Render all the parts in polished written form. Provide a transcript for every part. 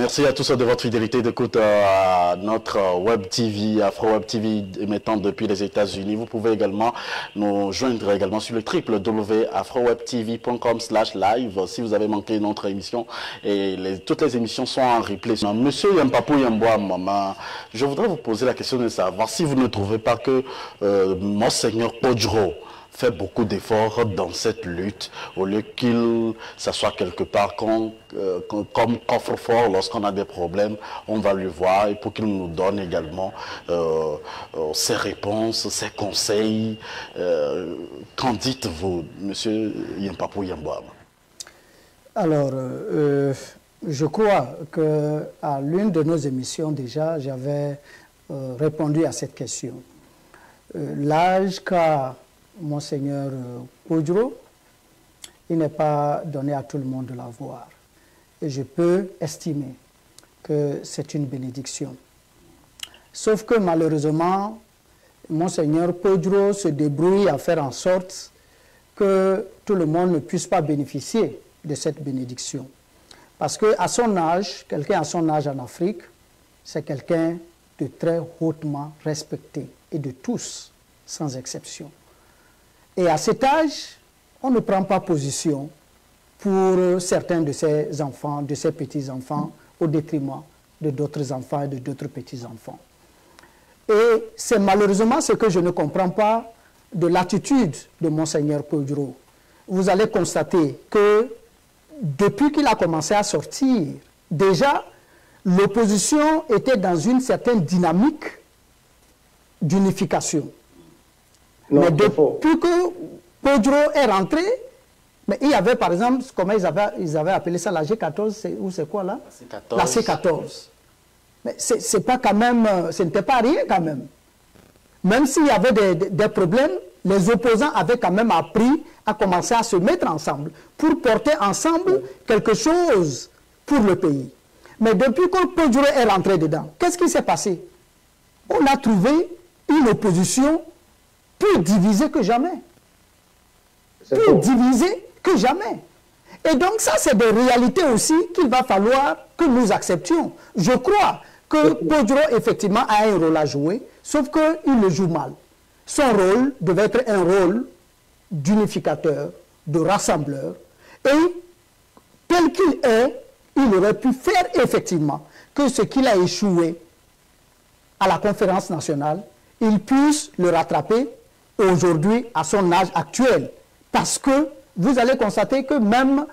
Merci à tous de votre fidélité d'écoute à notre Web TV, Afro Web TV émettant depuis les États-Unis. Vous pouvez également nous joindre également sur le www.afrowebtv.com/live si vous avez manqué notre émission. Et toutes les émissions sont en replay. Monsieur Yampapou Yamboa Mama, je voudrais vous poser la question de savoir si vous ne trouvez pas que Monseigneur Podjro fait beaucoup d'efforts dans cette lutte, au lieu qu'il s'assoit quelque part comme coffre-fort lorsqu'on a des problèmes, on va lui voir et pour qu'il nous donne également ses réponses, ses conseils. Qu'en dites-vous, monsieur Yampapou Yamboa? Alors, je crois qu'à l'une de nos émissions déjà, j'avais répondu à cette question. L'âge qu'a Monseigneur Podjro, il n'est pas donné à tout le monde de la voir. Et je peux estimer que c'est une bénédiction. Sauf que malheureusement, Monseigneur Podjro se débrouille à faire en sorte que tout le monde ne puisse pas bénéficier de cette bénédiction. Parce qu'à son âge, quelqu'un à son âge en Afrique, c'est quelqu'un de très hautement respecté, et de tous, sans exception. Et à cet âge, on ne prend pas position pour certains de ses enfants, de ses petits-enfants, au détriment de d'autres enfants et de d'autres petits-enfants. Et c'est malheureusement ce que je ne comprends pas de l'attitude de Monseigneur Podjro. Vous allez constater que depuis qu'il a commencé à sortir, déjà, l'opposition était dans une certaine dynamique d'unification. Mais depuis que Podjro est rentré, mais il y avait par exemple, comment ils avaient appelé ça, la G14, ou c'est quoi là? La C14. Mais c'est pas quand même, ce n'était pas rien quand même. Même s'il y avait des problèmes, les opposants avaient quand même appris à commencer à se mettre ensemble pour porter ensemble quelque chose pour le pays. Mais depuis que Podjro est rentré dedans, qu'est-ce qui s'est passé? On a trouvé une opposition plus divisé que jamais. Plus divisé que jamais. Et donc ça, c'est des réalités aussi qu'il va falloir que nous acceptions. Je crois que Podjro, effectivement, a un rôle à jouer, sauf qu'il le joue mal. Son rôle devait être un rôle d'unificateur, de rassembleur, et tel qu'il est, il aurait pu faire effectivement que ce qu'il a échoué à la conférence nationale, il puisse le rattraper aujourd'hui à son âge actuel. Parce que vous allez constater que même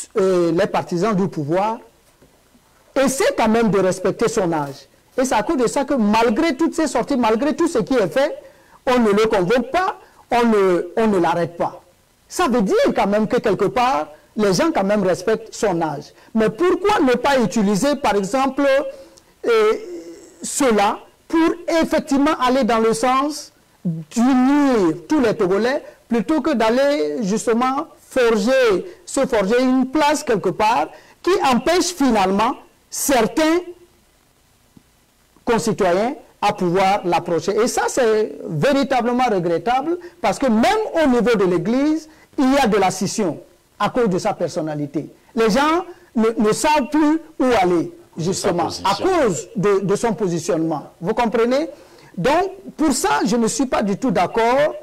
les partisans du pouvoir essaient quand même de respecter son âge. Et c'est à cause de ça que malgré toutes ces sorties, malgré tout ce qui est fait, on ne le convoque pas, on ne l'arrête pas. Ça veut dire quand même que quelque part, les gens quand même respectent son âge. Mais pourquoi ne pas utiliser par exemple cela pour effectivement aller dans le sens d'unir tous les Togolais plutôt que d'aller justement se forger une place quelque part qui empêche finalement certains concitoyens à pouvoir l'approcher. Et ça, c'est véritablement regrettable parce que même au niveau de l'Église, il y a de la scission à cause de sa personnalité. Les gens ne savent plus où aller, justement, à cause de son positionnement. Vous comprenez? Donc, pour ça, je ne suis pas du tout d'accord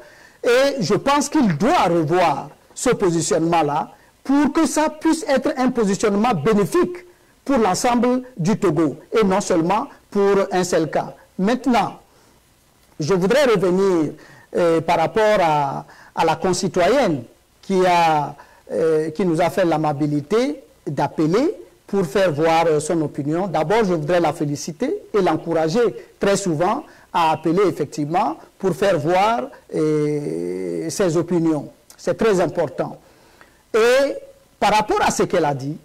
et je pense qu'il doit revoir ce positionnement-là pour que ça puisse être un positionnement bénéfique pour l'ensemble du Togo et non seulement pour un seul cas. Maintenant, je voudrais revenir par rapport à la concitoyenne qui nous a fait l'amabilité d'appeler pour faire voir son opinion. D'abord, je voudrais la féliciter et l'encourager très souvent à appeler effectivement pour faire voir ses opinions. C'est très important. Et par rapport à ce qu'elle a dit,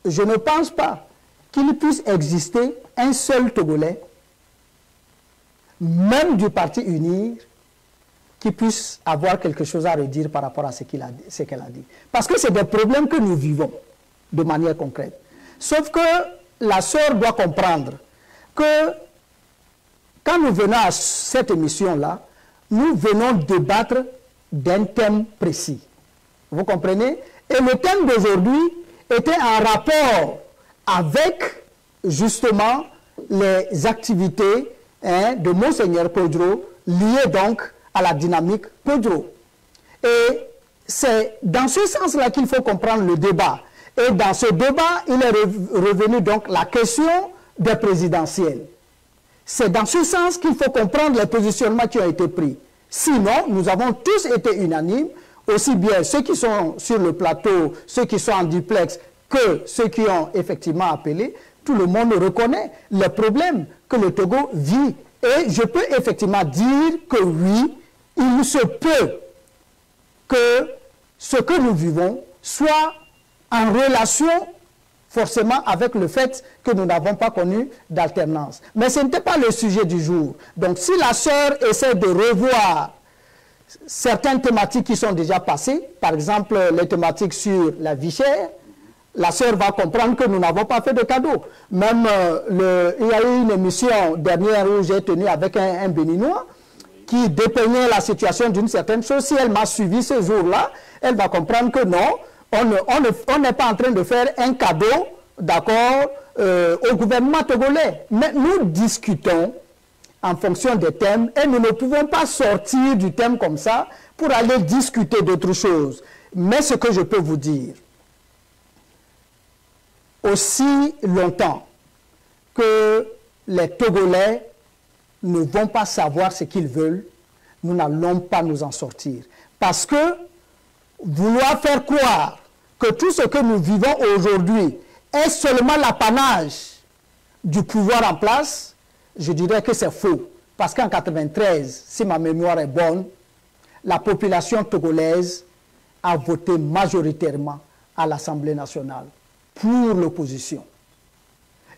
je ne pense pas qu'il puisse exister un seul Togolais, même du Parti UNIR, qui puisse avoir quelque chose à redire par rapport à ce qu'elle a dit. Parce que c'est des problèmes que nous vivons de manière concrète. Sauf que la sœur doit comprendre que quand nous venons à cette émission-là, nous venons débattre d'un thème précis. Vous comprenez? Et le thème d'aujourd'hui était en rapport avec justement les activités de Monseigneur Pedro, liées donc à la dynamique Pedro. Et c'est dans ce sens-là qu'il faut comprendre le débat. Et dans ce débat, il est revenu donc la question des présidentielles. C'est dans ce sens qu'il faut comprendre les positionnements qui ont été pris. Sinon, nous avons tous été unanimes, aussi bien ceux qui sont sur le plateau, ceux qui sont en duplex, que ceux qui ont effectivement appelé. Tout le monde reconnaît les problèmes que le Togo vit. Et je peux effectivement dire que oui, il se peut que ce que nous vivons soit en relation forcément avec le fait que nous n'avons pas connu d'alternance. Mais ce n'était pas le sujet du jour. Donc si la sœur essaie de revoir certaines thématiques qui sont déjà passées, par exemple les thématiques sur la vie chère, la sœur va comprendre que nous n'avons pas fait de cadeau. Même, il y a eu une émission dernière où j'ai tenu avec un Béninois qui dépeignait la situation d'une certaine chose. Si elle m'a suivi ce jour-là, elle va comprendre que non, on n'est pas en train de faire un cadeau, d'accord, au gouvernement togolais. Mais nous discutons en fonction des thèmes et nous ne pouvons pas sortir du thème comme ça pour aller discuter d'autres choses. Mais ce que je peux vous dire, aussi longtemps que les Togolais ne vont pas savoir ce qu'ils veulent, nous n'allons pas nous en sortir. Parce que vouloir faire croire que tout ce que nous vivons aujourd'hui est seulement l'apanage du pouvoir en place, je dirais que c'est faux. Parce qu'en 1993, si ma mémoire est bonne, la population togolaise a voté majoritairement à l'Assemblée nationale pour l'opposition.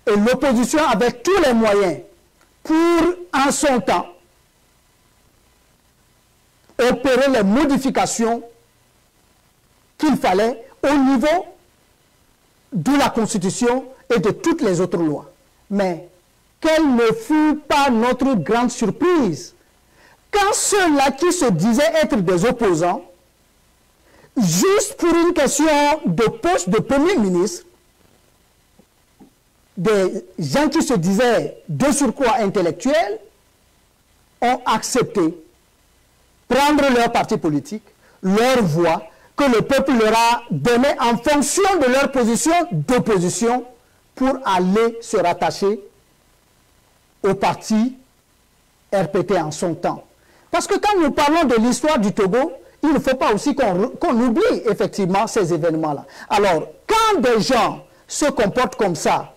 Et l'opposition avait tous les moyens pour, en son temps, opérer les modifications qu'il fallait au niveau de la Constitution et de toutes les autres lois. Mais quelle ne fut pas notre grande surprise quand ceux-là qui se disaient être des opposants, juste pour une question de poste de Premier ministre, des gens qui se disaient de surcroît intellectuels, ont accepté prendre leur parti politique, leur voix, que le peuple leur a donné en fonction de leur position d'opposition pour aller se rattacher au parti RPT en son temps. Parce que quand nous parlons de l'histoire du Togo, il ne faut pas aussi qu'on oublie effectivement ces événements-là. Alors, quand des gens se comportent comme ça,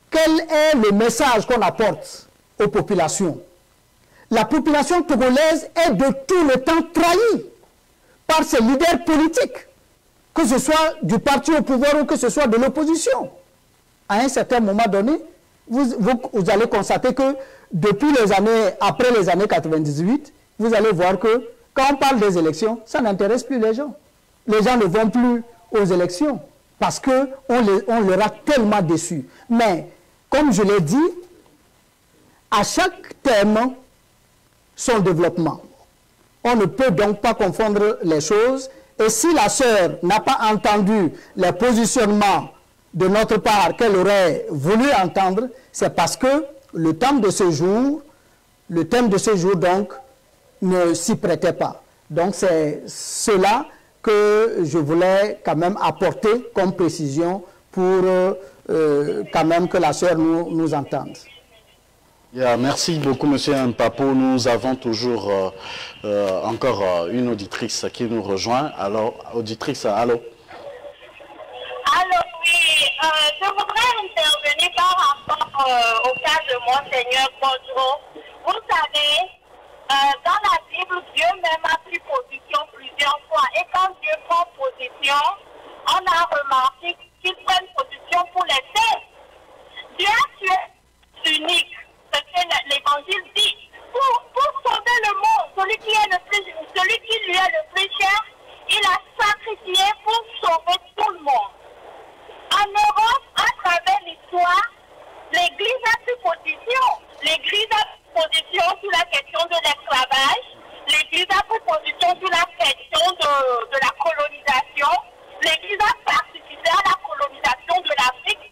quel est le message qu'on apporte aux populations? La population togolaise est de tout le temps trahie par ses leaders politiques, que ce soit du parti au pouvoir ou que ce soit de l'opposition. À un certain moment donné, vous allez constater que depuis les années, après les années 98, vous allez voir que quand on parle des élections, ça n'intéresse plus les gens. Les gens ne vont plus aux élections parce qu'on leur a tellement déçus. Mais, comme je l'ai dit, à chaque thème, son développement. On ne peut donc pas confondre les choses. Et si la sœur n'a pas entendu les positionnements de notre part qu'elle aurait voulu entendre, c'est parce que le thème de ce jour donc, ne s'y prêtait pas. Donc c'est cela que je voulais quand même apporter comme précision pour quand même que la sœur nous entende. Yeah, merci beaucoup, Monsieur Mpapo. Nous avons toujours encore une auditrice qui nous rejoint. Alors, auditrice, allô? Allô, oui. Je voudrais intervenir par rapport au cas de Monseigneur Pedro. Vous savez, dans la Bible, Dieu même a pris position plusieurs fois. Et quand Dieu prend position, on a remarqué qu'il prend position pour les saints. Dieu a tué l'unique. Ce que l'évangile dit, pour sauver le monde, celui qui lui est le plus cher, il a sacrifié pour sauver tout le monde. En Europe, à travers l'histoire, l'Église a pris position. L'Église a pris position sur la question de l'esclavage. L'Église a pris position sur la question de la colonisation. L'Église a participé à la colonisation de l'Afrique.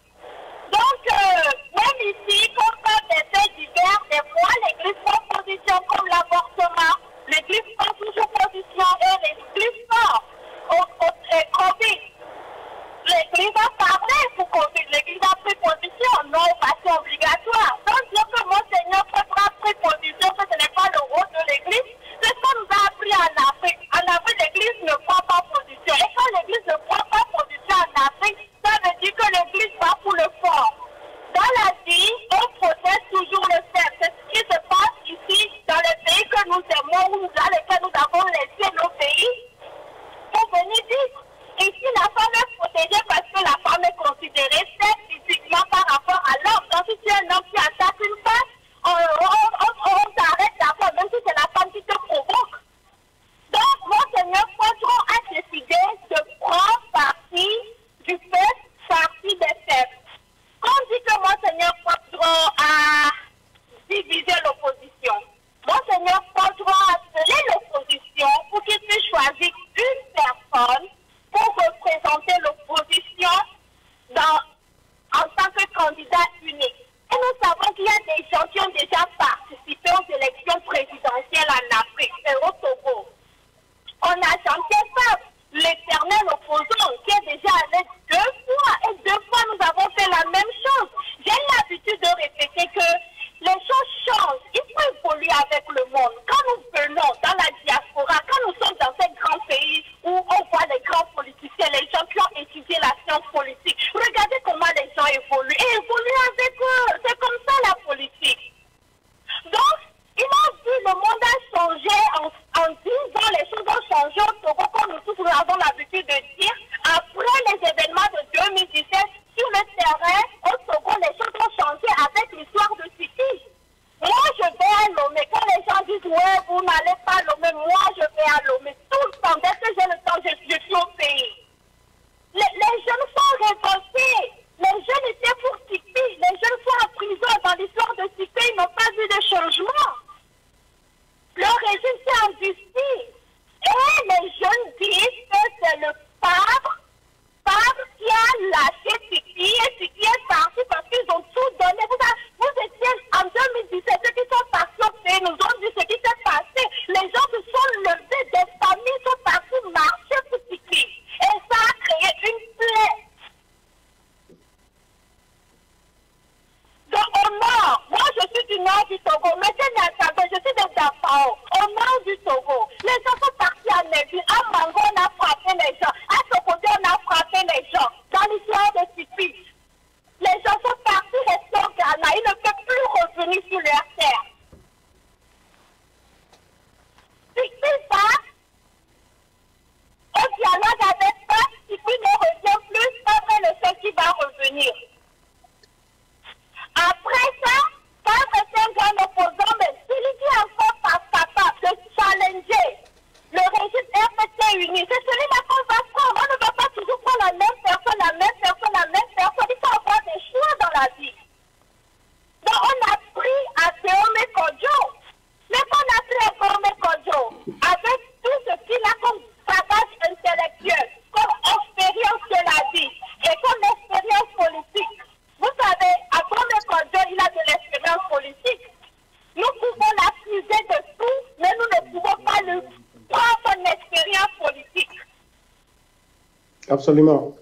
Absolument.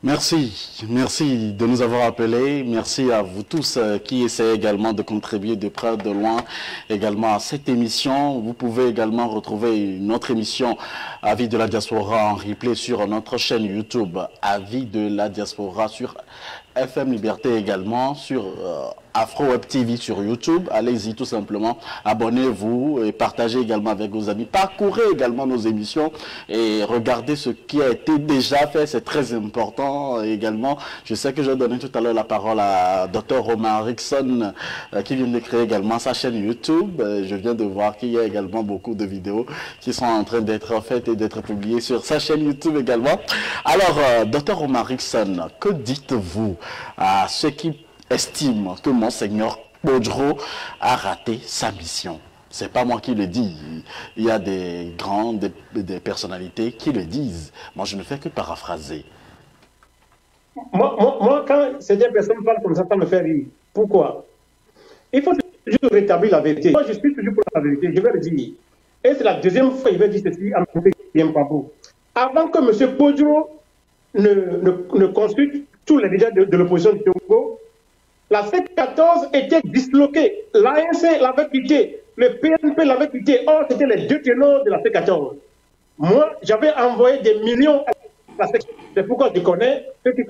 Merci de nous avoir appelés. Merci à vous tous qui essayez également de contribuer de près de loin également à cette émission. Vous pouvez également retrouver une autre émission Avis de la Diaspora en replay sur notre chaîne YouTube Avis de la Diaspora, sur FM Liberté également, sur Afro Web TV sur YouTube. Allez-y tout simplement, abonnez-vous et partagez également avec vos amis. Parcourez également nos émissions et regardez ce qui a été déjà fait, c'est très important également. Je sais que je donnais tout à l'heure la parole à Dr Omar Rickson qui vient de créer également sa chaîne YouTube. Je viens de voir qu'il y a également beaucoup de vidéos qui sont en train d'être faites et d'être publiées sur sa chaîne YouTube également. Alors, Dr Omar Rickson, que dites-vous à ceux qui estiment que Monseigneur Podjro a raté sa mission? C'est pas moi qui le dis. Il y a des grandes des personnalités qui le disent. Moi, je ne fais que paraphraser. Moi, quand certaines personnes parlent comme ça me fait rire. Pourquoi? Il faut toujours rétablir la vérité. Moi, je suis toujours pour la vérité. Je vais le dire. Et c'est la deuxième fois qu'il va dire ceci à M. Papou. Avant que M. Podjro ne consulte tous les leaders de l'opposition du Togo, la C14 était disloquée. L'ANC l'avait quitté. Le PNP l'avait quitté. Or, c'était les deux ténors de la C14. Moi, j'avais envoyé des millions à la C14. C'est pourquoi je connais ceux qui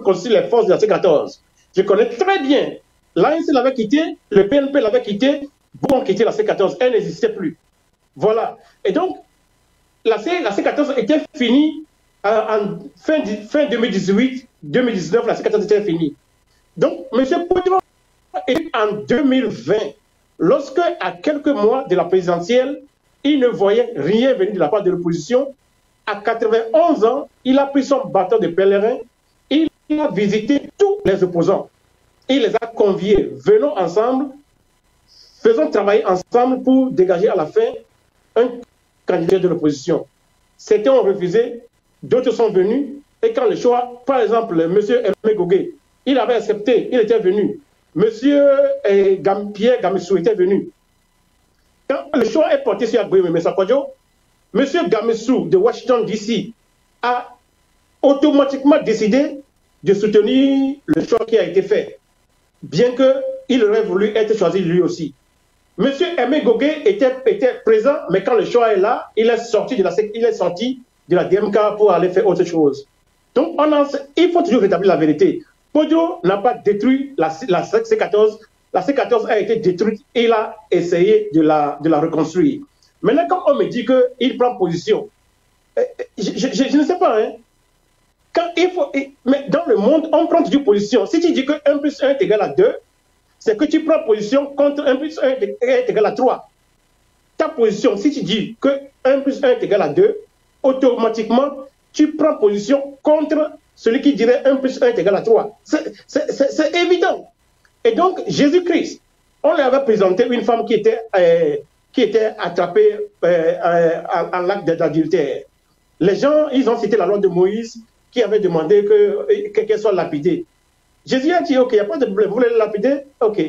constituent les forces de la C14. Je connais très bien. L'ANC l'avait quitté, le PNP l'avait quitté, vous ont quitté la C14. Elle n'existait plus. Voilà. Et donc, la C14 était finie en fin 2018, 2019, la C14 était finie. Donc, M. Podjro est en 2020, lorsque, à quelques mois de la présidentielle, il ne voyait rien venir de la part de l'opposition. À 91 ans, il a pris son bâton de pèlerin, il a visité tous les opposants. Il les a conviés, venons ensemble, faisons travailler ensemble pour dégager à la fin un candidat de l'opposition. Certains ont refusé, d'autres sont venus, et quand le choix, par exemple, M. Aimé Gogué, il avait accepté, il était venu. Monsieur Pierre Gamessou était venu. Quand le choix est porté sur Agboué Messakodjo, Monsieur Gamessou de Washington DC a automatiquement décidé de soutenir le choix qui a été fait, bien qu'il aurait voulu être choisi lui aussi. Monsieur Aimé Gogué était présent, mais quand le choix est là, il est sorti de la DMK pour aller faire autre chose. Donc, il faut toujours rétablir la vérité. Podjro n'a pas détruit la C14. La C14 a été détruite et il a essayé de la reconstruire. Maintenant, quand on me dit qu'il prend position, je ne sais pas. Hein, mais dans le monde, on prend toujours position. Si tu dis que 1 plus 1 est égal à 2, c'est que tu prends position contre 1 plus 1 est égal à 3. Ta position, si tu dis que 1 plus 1 est égal à 2, automatiquement, tu prends position contre celui qui dirait 1 plus 1 est égal à 3. C'est évident. Et donc, Jésus-Christ, on lui avait présenté une femme qui était attrapée en l'acte d'adultère. Les gens, ils ont cité la loi de Moïse qui avait demandé qu'elle soit lapidée. Jésus a dit, ok, il n'y a pas de problème, vous voulez la lapider? Ok.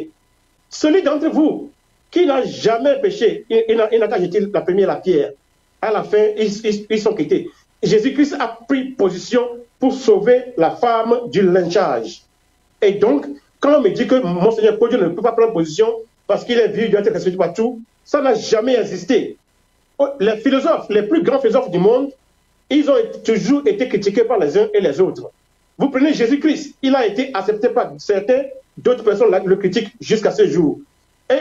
Celui d'entre vous qui n'a jamais péché, il n'a qu'à jeter la première pierre. À la fin, ils sont quittés. Jésus-Christ a pris position pour sauver la femme du lynchage. Et donc, quand on me dit que Monseigneur Podjro ne peut pas prendre position parce qu'il est vieux, il doit être respecté partout, ça n'a jamais existé. Les philosophes, les plus grands philosophes du monde, ils ont toujours été critiqués par les uns et les autres. Vous prenez Jésus-Christ, il a été accepté par certains, d'autres personnes le critiquent jusqu'à ce jour. Et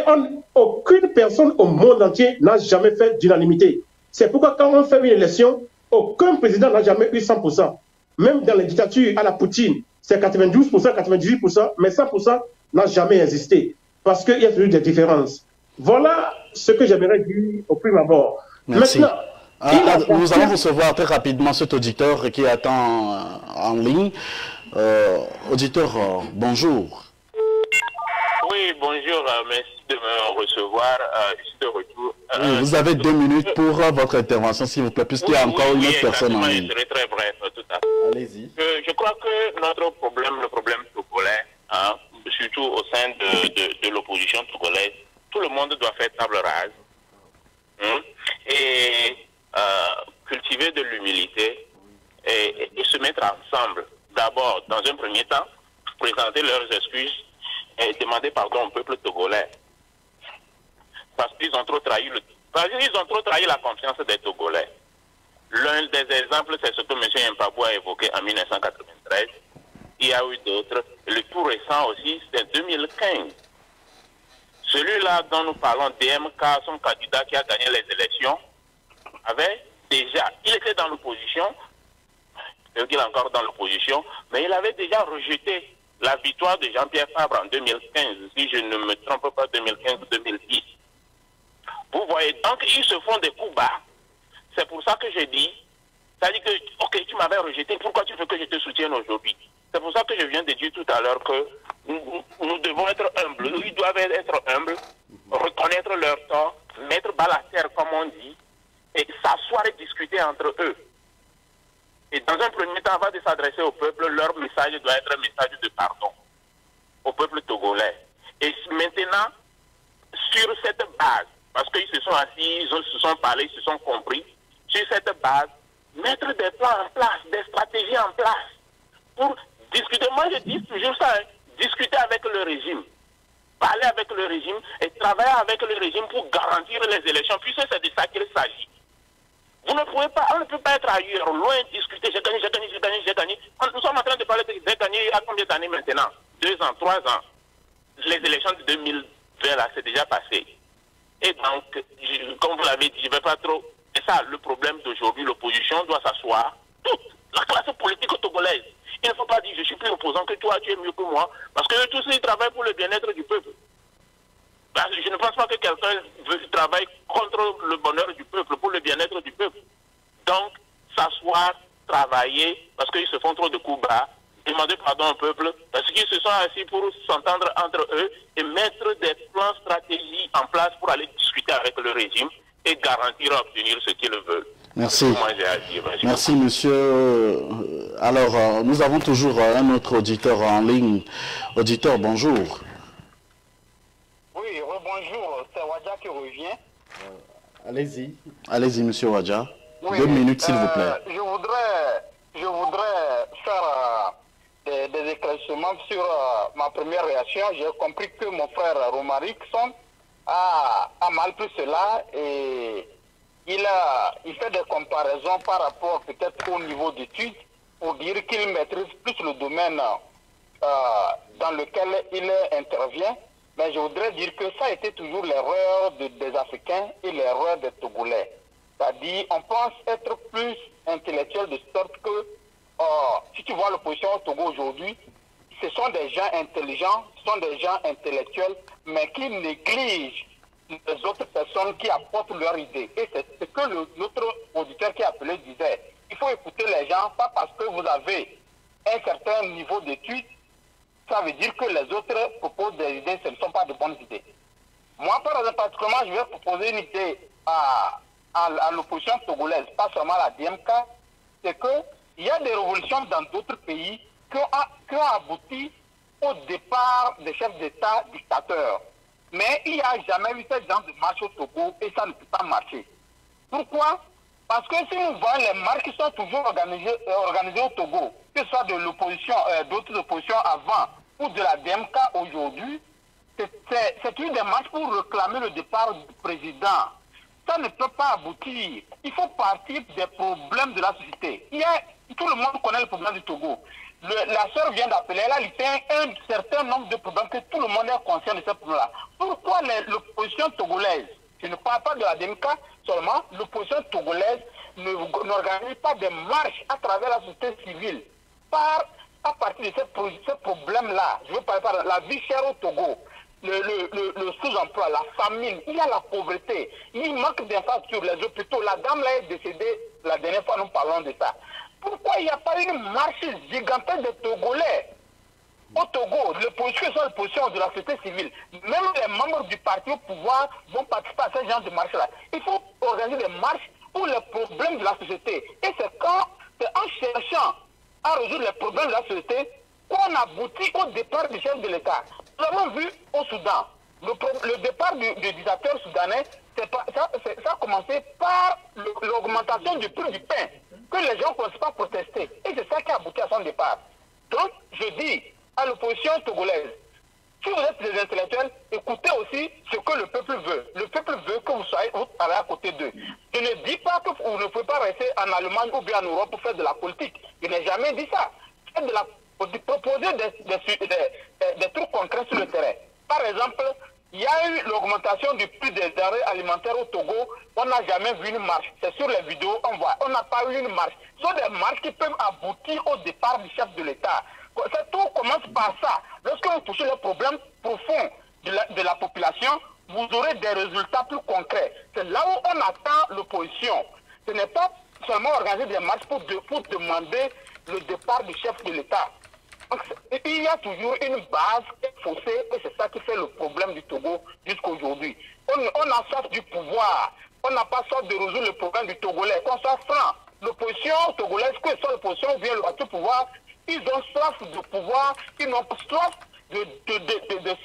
aucune personne au monde entier n'a jamais fait d'unanimité. C'est pourquoi quand on fait une élection, aucun président n'a jamais eu 100%. Même dans les dictatures à la Poutine, c'est 92%, 98%, mais 100% n'a jamais existé. Parce qu'il y a toujours des différences. Voilà ce que j'aimerais dire au prime abord. Merci. Maintenant, nous allons recevoir très rapidement cet auditeur qui attend en ligne. Auditeur, bonjour. Oui, bonjour, merci de me recevoir. Je suis de retour. Vous avez 2 minutes pour votre intervention, s'il vous plaît, puisqu'il y a encore une autre personne en ligne. Je serai très bref, tout à fait. Allez-y. Je crois que notre problème, le problème togolais, hein, surtout au sein de l'opposition togolaise, tout le monde doit faire table rase et cultiver de l'humilité mettre ensemble, d'abord, dans un premier temps, présenter leurs excuses et demander pardon au peuple togolais. Parce qu'ils ont trop trahi la confiance des Togolais. L'un des exemples, c'est ce que M. Mpabou a évoqué en 1993. Il y a eu d'autres. Le tout récent aussi, c'est 2015. Celui-là dont nous parlons, DMK, son candidat qui a gagné les élections, il était dans l'opposition, il est encore dans l'opposition, mais il avait déjà rejeté la victoire de Jean-Pierre Fabre en 2015, si je ne me trompe pas, 2015-2010. Vous voyez, donc ils se font des coups bas. C'est pour ça que j'ai dit, c'est-à-dire que, ok, tu m'avais rejeté, pourquoi tu veux que je te soutienne aujourd'hui? C'est pour ça que je viens de dire tout à l'heure que nous devons être humbles, ils doivent être humbles, reconnaître leur tort, mettre bas la terre, comme on dit, et s'asseoir et discuter entre eux. Et dans un premier temps, avant de s'adresser au peuple, leur message doit être un message de pardon au peuple togolais. Et maintenant, sur cette base, parce qu'ils se sont assis, ils se sont parlé, ils se sont compris, sur cette base, mettre des plans en place, des stratégies en place, pour discuter. Moi, je dis toujours ça, hein, discuter avec le régime, parler avec le régime et travailler avec le régime pour garantir les élections, puisque c'est de ça qu'il s'agit. Vous ne pouvez pas, on ne peut pas être ailleurs, loin, discuter, j'ai gagné, j'ai gagné, j'ai gagné, j'ai gagné. Nous sommes en train de parler de j'ai gagné à combien d'années maintenant? 2 ans, 3 ans. Les élections de 2020, là, c'est déjà passé. Et donc, comme vous l'avez dit, je ne vais pas trop... C'est ça le problème d'aujourd'hui, l'opposition doit s'asseoir, toute la classe politique togolaise. Il ne faut pas dire je suis plus opposant que toi, tu es mieux que moi, parce que tous ils travaillent pour le bien-être du peuple. Je ne pense pas que quelqu'un travaille contre le bonheur du peuple, pour le bien-être du peuple. Donc, s'asseoir, travailler, parce qu'ils se font trop de coups bas, demander pardon au peuple, parce qu'ils se sont assis pour s'entendre entre eux et mettre des plans stratégiques en place pour aller discuter avec le régime et garantir à obtenir ce qu'ils veulent. Merci. Moi, j'ai à dire. Merci, monsieur. Alors, nous avons toujours un autre auditeur en ligne. Auditeur, bonjour. Oui, bonjour, c'est Wadja qui revient. Allez-y. Allez-y, monsieur Wadja. Oui, 2 minutes, s'il vous plaît. Je voudrais faire des éclaircissements sur ma première réaction. J'ai compris que mon frère Romarickson a mal pris cela et il fait des comparaisons par rapport peut-être au niveau d'études pour dire qu'il maîtrise plus le domaine dans lequel il intervient. Mais je voudrais dire que ça a été toujours l'erreur des Africains et l'erreur des Togolais. C'est-à-dire, on pense être plus intellectuel de sorte que, si tu vois l'opposition au Togo aujourd'hui, ce sont des gens intelligents, ce sont des gens intellectuels, mais qui négligent les autres personnes qui apportent leur idée. Et c'est ce que l'autre auditeur qui a appelé disait. Il faut écouter les gens, pas parce que vous avez un certain niveau d'études, ça veut dire que les autres proposent des idées, ce ne sont pas de bonnes idées. Moi, par exemple, particulièrement, je vais proposer une idée à l'opposition togolaise, pas seulement à la DMK, c'est qu'il y a des révolutions dans d'autres pays qui ont abouti au départ des chefs d'État dictateurs. Mais il n'y a jamais eu ce genre de marche au Togo et ça ne peut pas marcher. Pourquoi? Parce que si nous voyons les marches qui sont toujours organisées au Togo, que ce soit de l'opposition, d'autres oppositions avant ou de la DMK aujourd'hui, c'est une démarche pour réclamer le départ du président. Ça ne peut pas aboutir. Il faut partir des problèmes de la société. Tout le monde connaît le problème du Togo. La sœur vient d'appeler, elle a listé un certain nombre de problèmes que tout le monde est conscient de ces problèmes-là. Pourquoi l'opposition togolaise, je ne parle pas de la DMK seulement, l'opposition togolaise n'organise pas des marches à travers la société civile à partir de ces problèmes-là? Je veux parler de la vie chère au Togo, le sous-emploi, la famine, il y a la pauvreté, il manque d'infrastructures, les hôpitaux. La dame là est décédée, la dernière fois nous parlons de ça. Pourquoi il n'y a pas une marche gigantesque des Togolais au Togo, l'opposition de la société civile? Même les membres du parti au pouvoir vont participer à ce genre de marche-là. Il faut organiser des marches pour les problèmes de la société. Et c'est en cherchant à résoudre les problèmes de la société qu'on aboutit au départ du chef de l'État. Nous avons vu au Soudan, Le départ du dictateur soudanais, ça a commencé par l'augmentation du prix du pain, que les gens ne commencent pas à protester. Et c'est ça qui a abouti à son départ. Donc, je dis à l'opposition togolaise, si vous êtes des intellectuels, écoutez aussi ce que le peuple veut. Le peuple veut que vous soyez à côté d'eux. Je ne dis pas que vous ne pouvez pas rester en Allemagne ou bien en Europe pour faire de la politique. Je n'ai jamais dit ça. Faites de la politique, proposer des trucs concrets sur le terrain. Par exemple, il y a eu l'augmentation du prix des denrées alimentaires au Togo. On n'a jamais vu une marche. C'est sur les vidéos, on voit. On n'a pas eu une marche. Ce sont des marches qui peuvent aboutir au départ du chef de l'État. Tout commence par ça. Lorsque vous touchez le problème profond de la population, vous aurez des résultats plus concrets. C'est là où on attend l'opposition. Ce n'est pas seulement organiser des marches pour demander le départ du chef de l'État. Il y a toujours une base faussée et c'est ça qui fait le problème du Togo jusqu'à aujourd'hui. On a soif du pouvoir. On n'a pas soif de résoudre le problème du Togolais. Qu'on soit franc, l'opposition togolaise, que ce soit l'opposition ou bien le parti au pouvoir, ils ont soif de pouvoir, ils ont soif de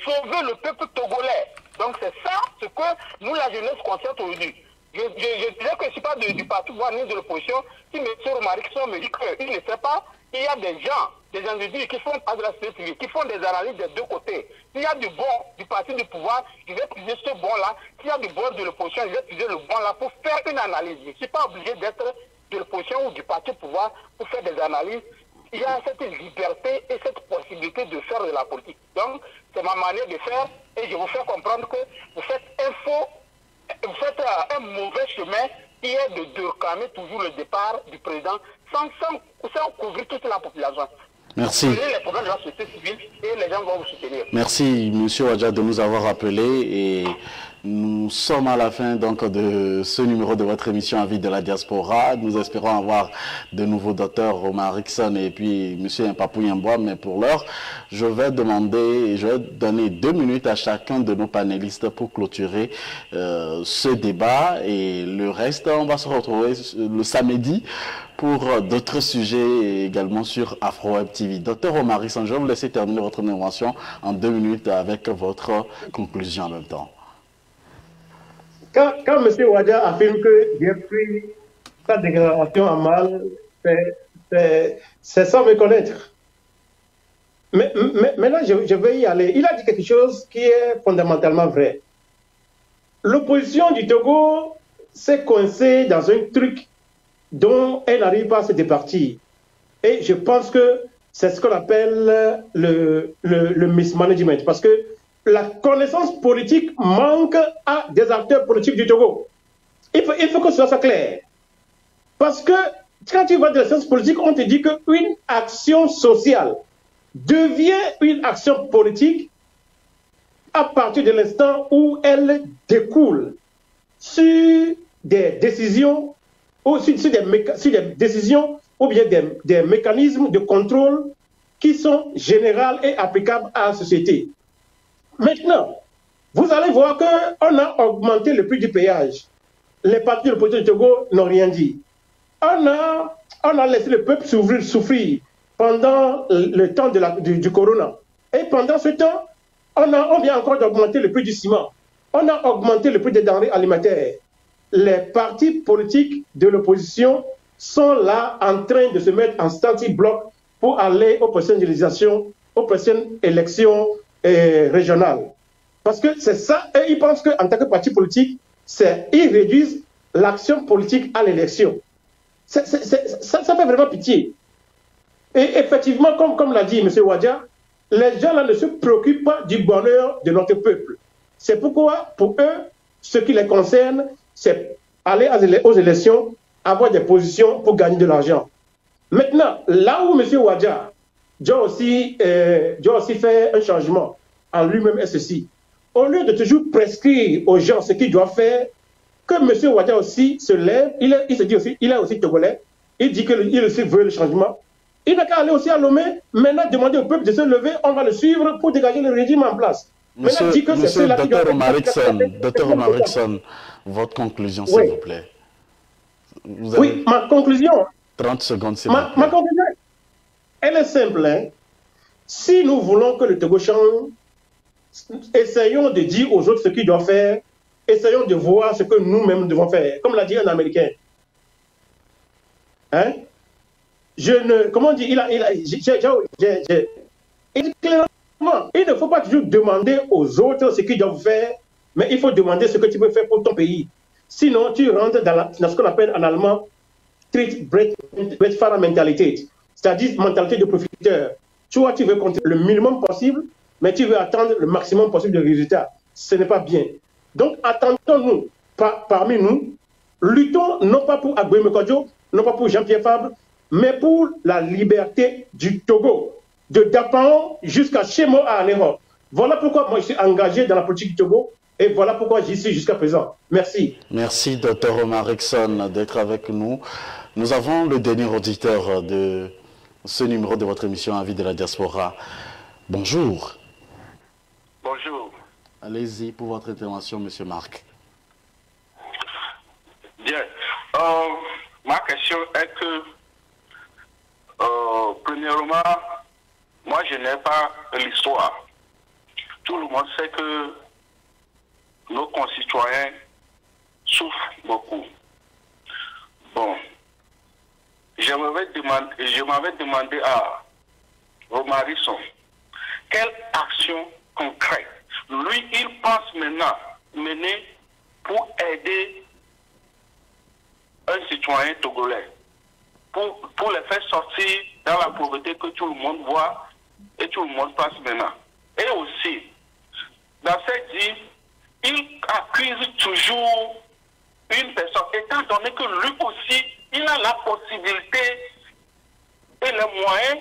sauver le peuple togolais. Donc c'est ça ce que nous, la jeunesse, constate aujourd'hui. Je disais que je ne suis pas du parti au pouvoir ni de l'opposition. Si M. Romaric me dit qu'il ne sait pas, il y a des gens, des individus qui font pas de la société civile, qui font des analyses des deux côtés. S'il y a du bon du parti du pouvoir, je vais utiliser ce bon-là. S'il y a du bon de l'opposition, je vais utiliser le bon-là pour faire une analyse. Je ne suis pas obligé d'être de l'opposition ou du parti au pouvoir pour faire des analyses. Il y a cette liberté et cette possibilité de faire de la politique. Donc, c'est ma manière de faire et je vous fais comprendre que vous faites un mauvais chemin qui est de réclamer toujours le départ du président sans couvrir toute la population. Merci. Les problèmes de la société civile et les gens vont vous soutenir. Merci, M. Wadja, de nous avoir appelés et nous sommes à la fin donc de ce numéro de votre émission Avis de la diaspora. Nous espérons avoir de nouveaux docteurs, Romain Rickson et puis M. Mpapou Yemboa. Mais pour l'heure, je vais donner 2 minutes à chacun de nos panélistes pour clôturer ce débat. Et le reste, on va se retrouver le samedi pour d'autres sujets également sur AfroWeb TV. Docteur Romain Rickson, je vais vous laisser terminer votre intervention en 2 minutes avec votre conclusion en même temps. Quand M. Wadja affirme que j'ai pris sa déclaration en mal, c'est sans me connaître. Mais là, je vais y aller. Il a dit quelque chose qui est fondamentalement vrai. L'opposition du Togo s'est coincée dans un truc dont elle n'arrive pas à se départir. Et je pense que c'est ce qu'on appelle le mismanagement. Parce que la connaissance politique manque à des acteurs politiques du Togo. Il faut que ce soit clair. Parce que quand tu vas dans la science politique, on te dit qu'une action sociale devient une action politique à partir de l'instant où elle découle sur des décisions ou sur des décisions ou bien des mécanismes de contrôle qui sont généraux et applicables à la société. Maintenant, vous allez voir qu'on a augmenté le prix du péage. Les partis de l'opposition du Togo n'ont rien dit. On a laissé le peuple souffrir pendant le temps du corona. Et pendant ce temps, on vient encore d'augmenter le prix du ciment. On a augmenté le prix des denrées alimentaires. Les partis politiques de l'opposition sont là en train de se mettre en stand-bloc pour aller aux prochaines élections régionales. Parce que c'est ça, et ils pensent qu'en tant que parti politique, ils réduisent l'action politique à l'élection. Ça fait vraiment pitié. Et effectivement, comme l'a dit M. Wadja, les gens là ne se préoccupent pas du bonheur de notre peuple. C'est pourquoi, pour eux, ce qui les concerne, c'est aller aux élections, avoir des positions pour gagner de l'argent. Maintenant, là où M. Wadja doit aussi fait un changement en lui-même est ceci. Au lieu de toujours prescrire aux gens ce qu'ils doivent faire, que M. Wadja aussi se lève, il se dit aussi, il est aussi togolais, il dit qu'il aussi veut le changement. Il n'a qu'à aller aussi à Lomé, maintenant demander au peuple de se lever, on va le suivre pour dégager le régime en place. Monsieur Dr. Romain Rickson, votre conclusion, s'il vous plaît. Oui, ma conclusion. 30 secondes, s'il vous plaît. Ma conclusion, elle est simple. Hein. Si nous voulons que le Togo change, essayons de dire aux autres ce qu'ils doivent faire, essayons de voir ce que nous-mêmes devons faire, comme l'a dit un Américain. Hein? Comment dire, il dit clairement, il ne faut pas toujours demander aux autres ce qu'ils doivent faire, mais il faut demander ce que tu peux faire pour ton pays. Sinon, tu rentres dans ce qu'on appelle en allemand Trittbrettfahrer mentalité, c'est-à-dire mentalité de profiteur. Toi, tu veux compter le minimum possible, mais tu veux attendre le maximum possible de résultats. Ce n'est pas bien. Donc, attendons-nous, parmi nous, luttons non pas pour Agboime Kodjo, non pas pour Jean-Pierre Fabre, mais pour la liberté du Togo, de Dapan jusqu'à Chemo à Anéro. Voilà pourquoi moi je suis engagé dans la politique du Togo et voilà pourquoi j'y suis jusqu'à présent. Merci. Merci, Dr Omar Rickson, d'être avec nous. Nous avons le dernier auditeur de ce numéro de votre émission Avis de la Diaspora. Bonjour. Bonjour. Allez-y pour votre intervention, Monsieur Marc. Bien. Ma question est que, premièrement, moi je n'ai pas l'histoire. Tout le monde sait que nos concitoyens souffrent beaucoup. Bon, je m'avais demandé à Romarisson quelle action concrète lui il pense maintenant mener pour aider un citoyen togolais, pour les faire sortir dans la pauvreté que tout le monde voit et tout le monde passe maintenant. Et aussi, dans cette vie, il accuse toujours une personne, étant donné que lui aussi, il a la possibilité et les moyens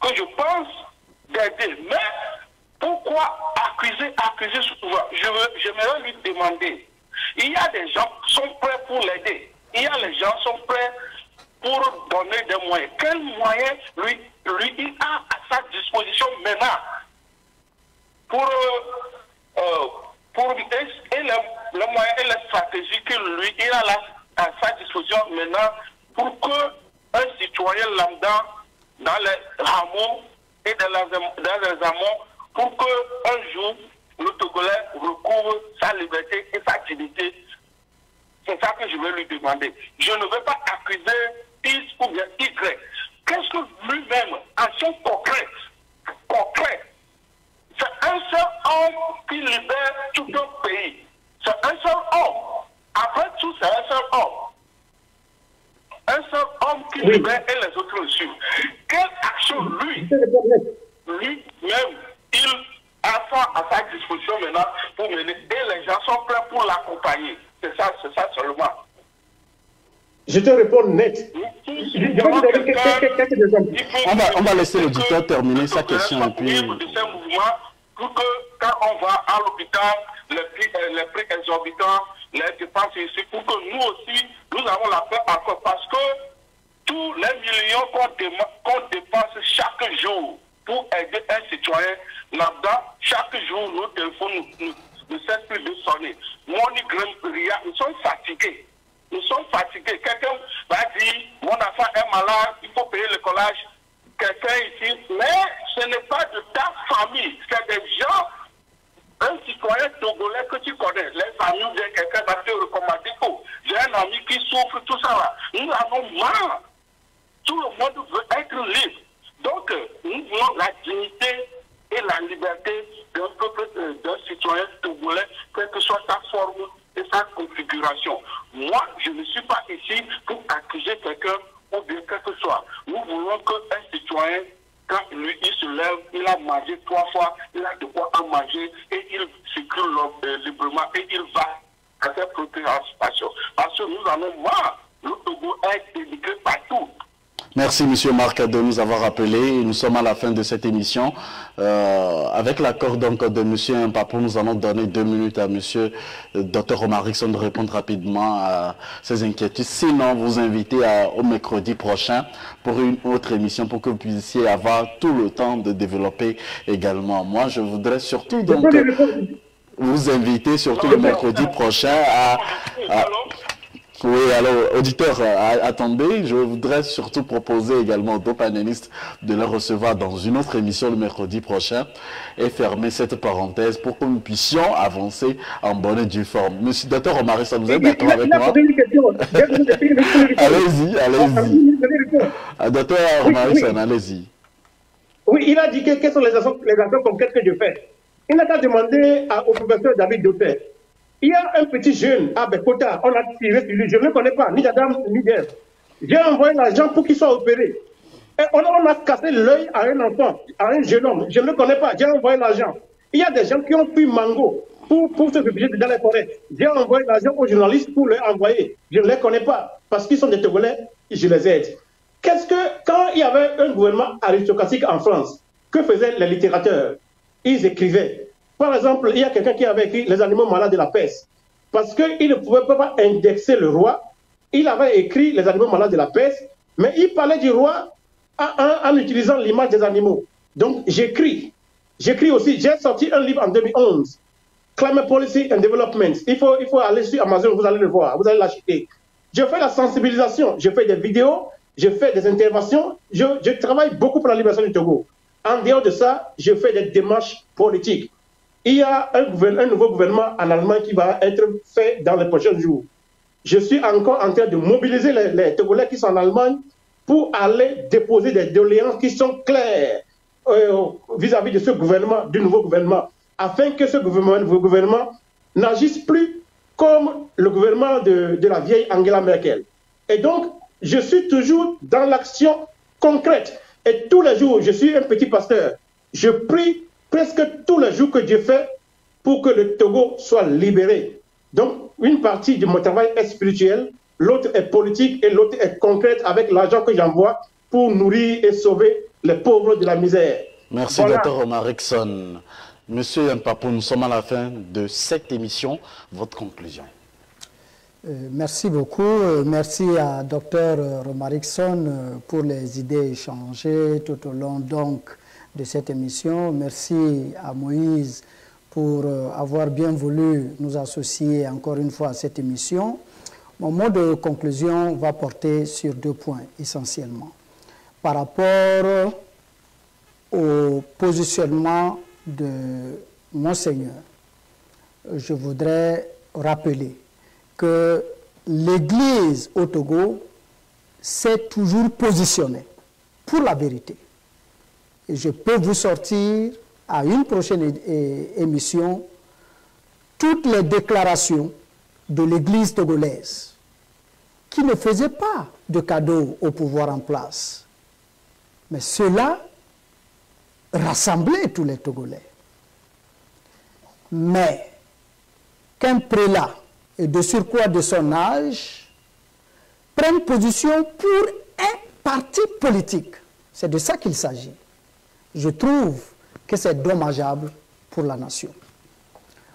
que je pense d'aider. Mais pourquoi accuser souvent? J'aimerais lui demander. Il y a des gens qui sont prêts pour l'aider. Il y a les gens qui sont prêts pour donner des moyens. Quels moyens lui il a à sa disposition maintenant et le moyen et la stratégie que lui il a là à sa disposition maintenant pour que un citoyen lambda dans les hameaux et dans les amont, pour qu'un jour le Togolais recouvre sa liberté et sa dignité. C'est ça que je vais lui demander. Je ne veux pas accuser X ou bien Y. Qu'est-ce que lui-même, action concrète, c'est un seul homme qui libère tout un pays. C'est un seul homme. Après tout, c'est un seul homme. Un seul homme qui libère et les autres le suivent. Quelle action lui-même, il a à sa disposition maintenant pour mener. Et les gens sont prêts pour l'accompagner. C'est ça seulement. Je te réponds net. On va laisser l'auditeur terminer sa question. Et puis... pour que quand on va à l'hôpital, les prix exorbitants, les dépenses ici, pour que nous aussi, nous avons la paix encore. Parce que tous les millions qu'on dépense chaque jour pour aider un citoyen, là-dedans, chaque jour, nos téléphones ne cessent plus de sonner. Nous sommes fatigués. Nous sommes fatigués. Quelqu'un va dire, mon enfant est malade, il faut payer le collage. Quelqu'un ici, mais ce n'est pas de ta famille, c'est des gens, un citoyen togolais que tu connais, les familles, quelqu'un va te recommander, oh, j'ai un ami qui souffre, tout ça là. Nous avons marre. Tout le monde veut être libre. Donc, nous voulons la dignité et la liberté d'un peuple, d'un citoyen togolais, quelle que soit sa forme et sa configuration. Moi, je ne suis pas ici pour accuser quelqu'un ou bien quel que soit. Nous voulons qu'un citoyen, quand lui, il se lève, il a mangé 3 fois, il a de quoi en manger et il circule librement et il va à sa préoccupation. Parce que nous allons voir le Togo est délivré partout. Merci, Monsieur Marc, de nous avoir appelé. Nous sommes à la fin de cette émission. Avec l'accord donc de Monsieur Mpapou, nous allons donner 2 minutes à Monsieur Dr Omar Rickson de répondre rapidement à ses inquiétudes. Sinon, vous invitez au mercredi prochain pour une autre émission pour que vous puissiez avoir tout le temps de développer également. Moi, je voudrais surtout donc vous inviter surtout le mercredi prochain à Oui, alors, auditeurs, attendez, je voudrais surtout proposer également aux deux panélistes de les recevoir dans une autre émission le mercredi prochain et fermer cette parenthèse pour que nous puissions avancer en bonne et due forme. Monsieur Dr Romaric, ça vous êtes d'accord avec moi? Allez-y, allez-y. Dr Romaric, allez-y. Oui, il a dit quelles sont les actions concrètes que je fais. Il n'a qu'à demander au professeur David Dauter. Il y a un petit jeune à Bekota, on a tiré sur lui, je ne le connais pas, ni d'Adam, ni d'Ève. J'ai envoyé l'argent pour qu'il soit opéré. Et on a cassé l'œil à un enfant, à un jeune homme, je ne le connais pas, j'ai envoyé l'argent. Il y a des gens qui ont pris mango pour se réfugier dans les forêts. J'ai envoyé l'argent aux journalistes pour les envoyer. Je ne les connais pas, parce qu'ils sont des Togolais, je les aide. Quand il y avait un gouvernement aristocratique en France, que faisaient les littérateurs? Ils écrivaient. Par exemple, il y a quelqu'un qui avait écrit Les animaux malades de la peste. Parce qu'il ne pouvait pas indexer le roi, il avait écrit Les animaux malades de la peste, mais il parlait du roi en utilisant l'image des animaux. Donc j'écris. J'écris aussi. J'ai sorti un livre en 2011, Climate Policy and Development. Il faut aller sur Amazon, vous allez le voir, vous allez l'acheter. Je fais la sensibilisation, je fais des vidéos, je fais des interventions, je travaille beaucoup pour la libération du Togo. En dehors de ça, je fais des démarches politiques. Il y a un nouveau gouvernement en Allemagne qui va être fait dans les prochains jours. Je suis encore en train de mobiliser les Togolais qui sont en Allemagne pour aller déposer des doléances qui sont claires vis-à-vis de ce gouvernement, du nouveau gouvernement, afin que ce gouvernement n'agisse plus comme le gouvernement de la vieille Angela Merkel. Et donc, je suis toujours dans l'action concrète. Et tous les jours, je suis un petit pasteur. Je prie presque tous les jours que Dieu fait pour que le Togo soit libéré. Donc, une partie de mon travail est spirituel, l'autre est politique et l'autre est concrète avec l'argent que j'envoie pour nourrir et sauver les pauvres de la misère. Merci, voilà. Dr Romarickson. Monsieur Yampapou, nous sommes à la fin de cette émission. Votre conclusion? Merci beaucoup. Merci à Dr Romarickson pour les idées échangées tout au long de cette émission. Merci à Moïse pour avoir bien voulu nous associer encore une fois à cette émission. Mon mot de conclusion va porter sur deux points essentiellement. Par rapport au positionnement de Monseigneur, je voudrais rappeler que l'Église au Togo s'est toujours positionnée pour la vérité. Et je peux vous sortir à une prochaine émission toutes les déclarations de l'Église togolaise qui ne faisait pas de cadeaux au pouvoir en place. Mais cela rassemblait tous les Togolais. Mais qu'un prélat, et de surcroît de son âge, prenne position pour un parti politique, c'est de ça qu'il s'agit. Je trouve que c'est dommageable pour la nation.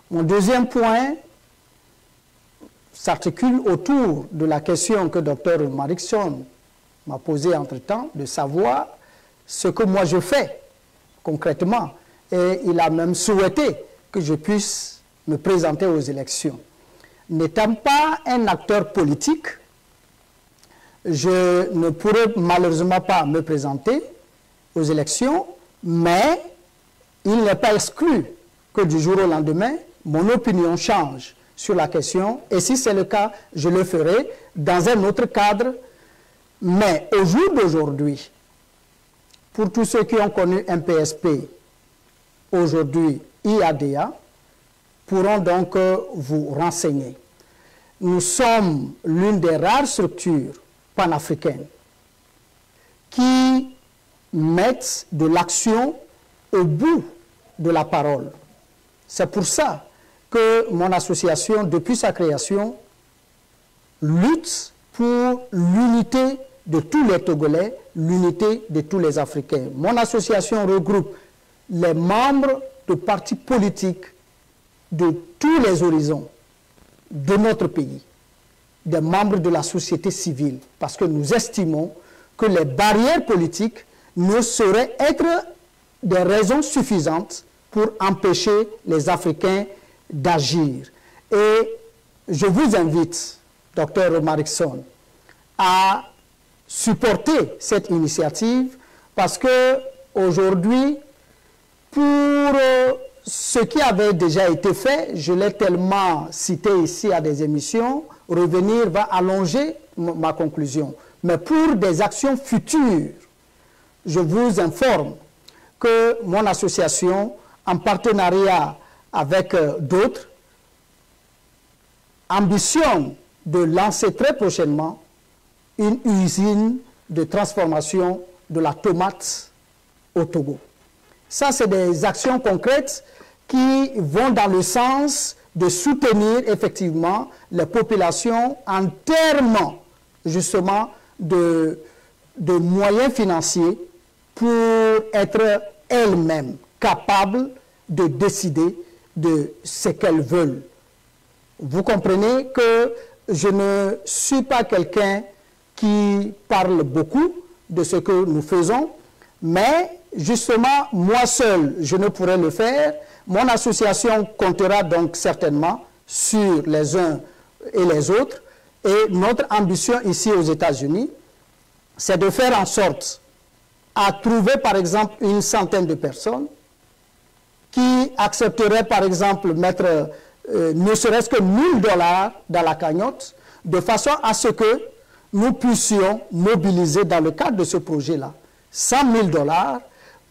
Mon deuxième point s'articule autour de la question que Dr Romarickson m'a posée entre-temps, de savoir ce que moi je fais concrètement. Et il a même souhaité que je puisse me présenter aux élections. N'étant pas un acteur politique, je ne pourrais malheureusement pas me présenter aux élections, mais il n'est pas exclu que du jour au lendemain, mon opinion change sur la question, et si c'est le cas, je le ferai dans un autre cadre. Mais au jour d'aujourd'hui, pour tous ceux qui ont connu un PSP, aujourd'hui IADA, pourront donc vous renseigner. Nous sommes l'une des rares structures panafricaines qui mettent de l'action au bout de la parole. C'est pour ça que mon association, depuis sa création, lutte pour l'unité de tous les Togolais, l'unité de tous les Africains. Mon association regroupe les membres de partis politiques de tous les horizons de notre pays, des membres de la société civile, parce que nous estimons que les barrières politiques ne sauraient être des raisons suffisantes pour empêcher les Africains d'agir. Et je vous invite Dr Romarickson, a supporté cette initiative parce que aujourd'hui, pour ce qui avait déjà été fait, je l'ai tellement cité ici à des émissions, revenir va allonger ma conclusion. Mais pour des actions futures, je vous informe que mon association, en partenariat avec d'autres, ambitionne de lancer très prochainement une usine de transformation de la tomate au Togo. Ça, c'est des actions concrètes qui vont dans le sens de soutenir effectivement les populations en termes justement de moyens financiers pour être elles-mêmes capables de décider de ce qu'elles veulent. Vous comprenez que je ne suis pas quelqu'un qui parle beaucoup de ce que nous faisons, mais justement, moi seul, je ne pourrais le faire. Mon association comptera donc certainement sur les uns et les autres. Et notre ambition ici aux États-Unis, c'est de faire en sorte à trouver par exemple une centaine de personnes qui accepteraient par exemple mettre ne serait-ce que $1000 dans la cagnotte, de façon à ce que nous puissions mobiliser dans le cadre de ce projet-là $100 000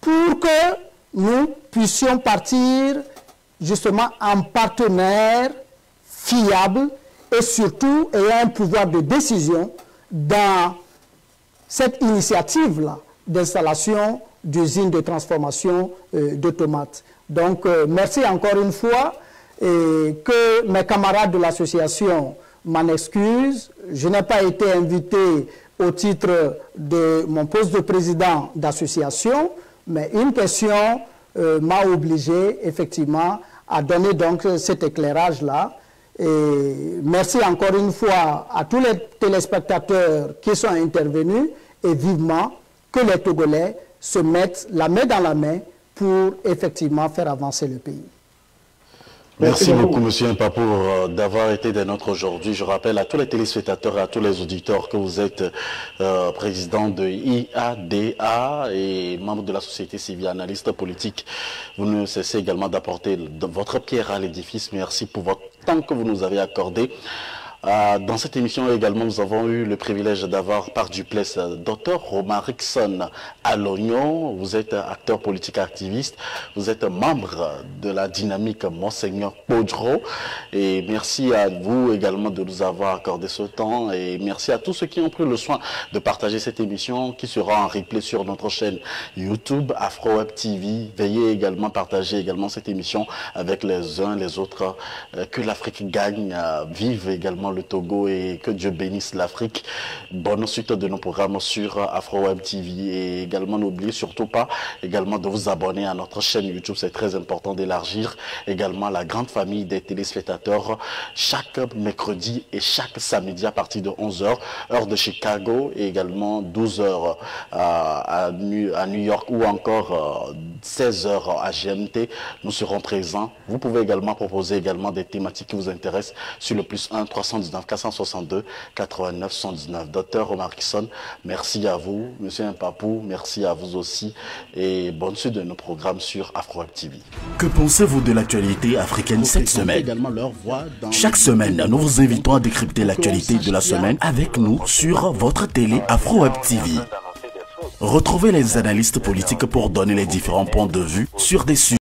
pour que nous puissions partir justement en partenaire fiable et surtout ayant un pouvoir de décision dans cette initiative-là d'installation d'usines de transformation de tomates. Donc, merci encore une fois et que mes camarades de l'association m'en excusent. Je n'ai pas été invité au titre de mon poste de président d'association, mais une question m'a obligé effectivement à donner donc cet éclairage-là. Et merci encore une fois à tous les téléspectateurs qui sont intervenus et vivement que les Togolais se mettent la main dans la main pour effectivement faire avancer le pays. Merci beaucoup, M. Mpapour, d'avoir été des nôtres aujourd'hui. Je rappelle à tous les téléspectateurs et à tous les auditeurs que vous êtes président de IADA et membre de la société civile, analyste politique. Vous ne cessez également d'apporter votre pierre à l'édifice. Merci pour votre temps que vous nous avez accordé. Dans cette émission également, nous avons eu le privilège d'avoir par duplex Dr Romarickson à l'Oignon. Vous êtes acteur politique activiste, vous êtes membre de la dynamique Monseigneur Podro. Et merci à vous également de nous avoir accordé ce temps. Et merci à tous ceux qui ont pris le soin de partager cette émission qui sera en replay sur notre chaîne YouTube Afro-Web TV. Veuillez également partager également cette émission avec les uns les autres. Que l'Afrique gagne, vive également le Togo et que Dieu bénisse l'Afrique. Bonne suite de nos programmes sur Afro-Web TV et également n'oubliez surtout pas également de vous abonner à notre chaîne YouTube. C'est très important d'élargir également la grande famille des téléspectateurs chaque mercredi et chaque samedi à partir de 11h, heure de Chicago, et également 12h à New York ou encore 16h à GMT. Nous serons présents. Vous pouvez également proposer également des thématiques qui vous intéressent sur le +1 319 462 89 119. Dr Romarickson, merci à vous. Monsieur Mpapour, merci à vous aussi. Et bonne suite de nos programmes sur Afro-Web TV. Que pensez-vous de l'actualité africaine cette semaine? Chaque semaine, nous vous invitons à décrypter l'actualité de la semaine avec nous sur votre télé Afro-Web TV. Retrouvez les analystes politiques pour donner les différents points de vue sur des sujets